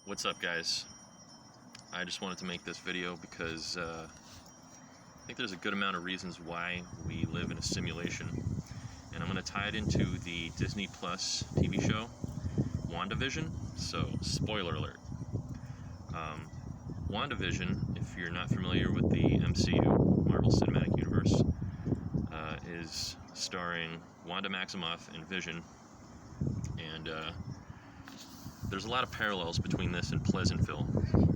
What's up, guys? I just wanted to make this video because I think there's a good amount of reasons why we live in a simulation, and I'm going to tie it into the Disney Plus TV show WandaVision. So, spoiler alert. WandaVision, if you're not familiar with the MCU, Marvel Cinematic Universe, is starring Wanda Maximoff and Vision, and there's a lot of parallels between this and Pleasantville,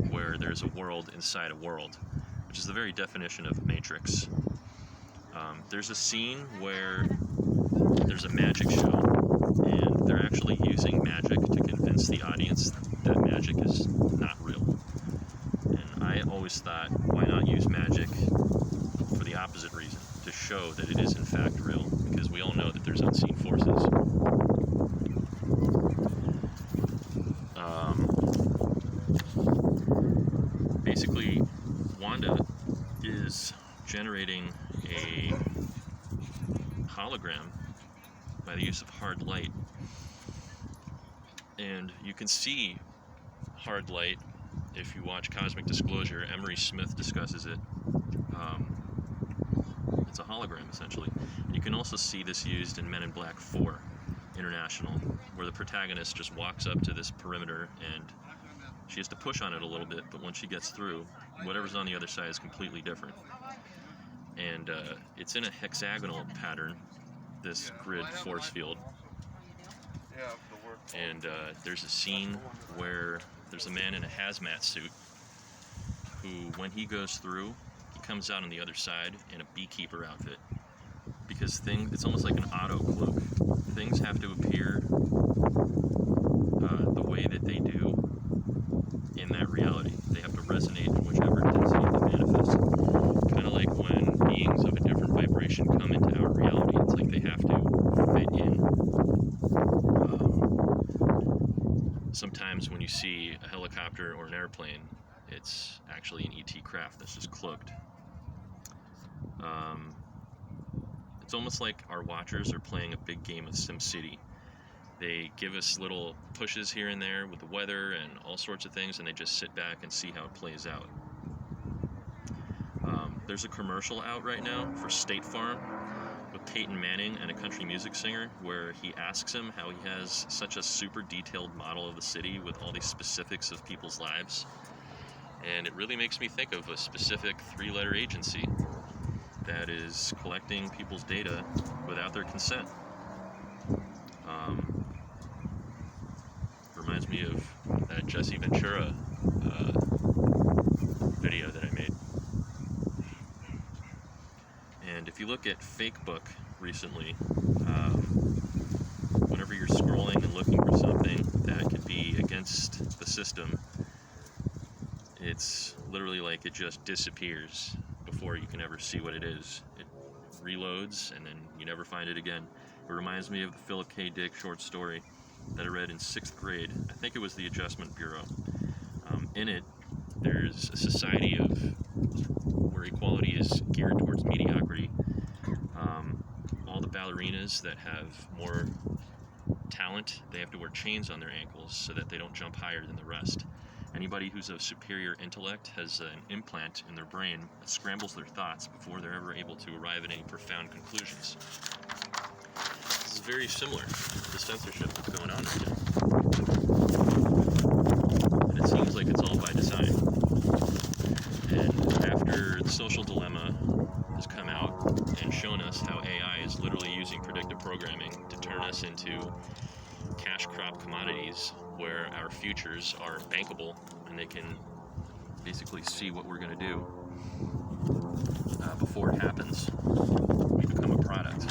where there's a world inside a world, which is the very definition of Matrix. There's a scene where there's a magic show, and they're actually using magic to convince the audience that magic is not real. And I always thought, why not use magic for the opposite reason, to show that it is in fact real, because we all know that there's unseen forces. Basically, Wanda is generating a hologram by the use of hard light. And you can see hard light if you watch Cosmic Disclosure. Emery Smith discusses it. It's a hologram, essentially. And you can also see this used in Men in Black 4 International, where the protagonist just walks up to this perimeter and she has to push on it a little bit, but when she gets through, whatever's on the other side is completely different. And it's in a hexagonal pattern, this grid force field. And there's a scene where there's a man in a hazmat suit who, when he goes through, he comes out on the other side in a beekeeper outfit. Because it's almost like an auto cloak. Things have to appear the way that they do in that reality. They have to resonate in whichever density they manifest. Kind of like when beings of a different vibration come into our reality. It's like they have to fit in. Sometimes when you see a helicopter or an airplane, it's actually an ET craft that's just cloaked. It's almost like our watchers are playing a big game of SimCity. They give us little pushes here and there with the weather and all sorts of things, and they just sit back and see how it plays out. There's a commercial out right now for State Farm with Peyton Manning and a country music singer, where he asks him how he has such a super detailed model of the city with all these specifics of people's lives. And it really makes me think of a specific 3-letter agency that is collecting people's data without their consent. Reminds me of that Jesse Ventura video that I made. And if you look at Facebook recently, whenever you're scrolling and looking for something that could be against the system, it's literally like it just disappears before you can ever see what it is. It reloads and then you never find it again. It reminds me of the Philip K. Dick short story that I read in 6th grade. I think it was the Adjustment Bureau. In it, there's a society where equality is geared towards mediocrity. All the ballerinas that have more talent, they have to wear chains on their ankles so that they don't jump higher than the rest. Anybody who's of superior intellect has an implant in their brain that scrambles their thoughts before they're ever able to arrive at any profound conclusions. This is very similar to the censorship that's going on right now. And it seems like it's all by design. And after The Social Dilemma has come out and shown us how AI is literally using predictive programming to turn us into cash crop commodities, where our futures are bankable and they can basically see what we're going to do before it happens. We become a product.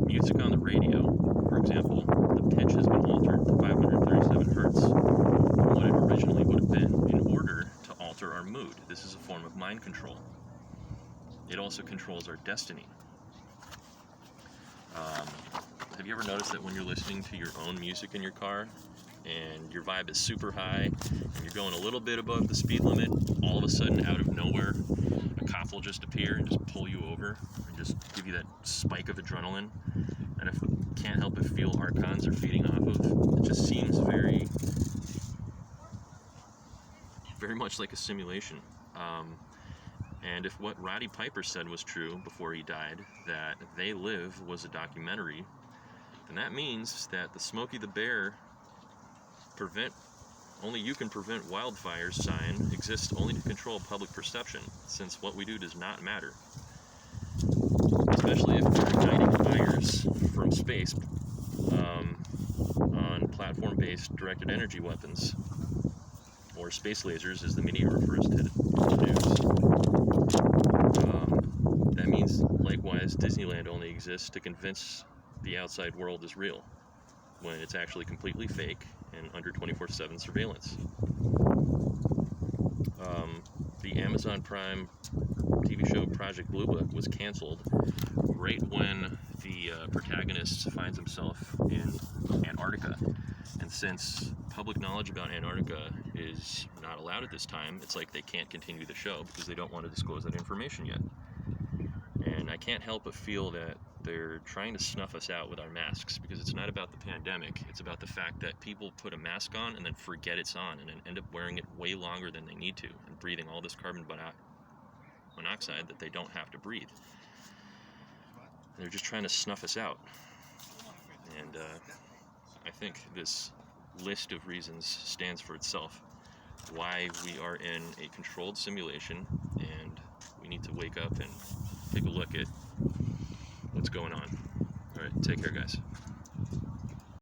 Music on the radio, for example, the pitch has been altered to 537 hertz from what it originally would have been in order to alter our mood. This is a form of mind control. It also controls our destiny. Have you ever noticed that when you're listening to your own music in your car, and your vibe is super high, and you're going a little bit above the speed limit, all of a sudden, out of nowhere, a cop will just appear and just pull you over and just give you that spike of adrenaline. And I can't help but feel Archons are feeding off of. It just seems very, very much like a simulation. And if what Roddy Piper said was true before he died, that They Live was a documentary, then that means that the Smokey the Bear only you can prevent wildfires sign exists only to control public perception, since what we do does not matter. Especially if we're igniting fires from space on platform-based directed energy weapons, or space lasers as the media refers to the news. That means, likewise, Disneyland only exists to convince the outside world is real, when it's actually completely fake and under 24/7 surveillance. The Amazon Prime TV show Project Blue Book was canceled right when the protagonist finds himself in Antarctica. And since public knowledge about Antarctica is not allowed at this time, it's like they can't continue the show because they don't want to disclose that information yet. And I can't help but feel that they're trying to snuff us out with our masks, because it's not about the pandemic, it's about the fact that people put a mask on and then forget it's on and then end up wearing it way longer than they need to and breathing all this carbon monoxide that they don't have to breathe. And they're just trying to snuff us out. And I think this list of reasons stands for itself why we are in a controlled simulation, and we need to wake up and take a look at what's going on. All right, take care, guys.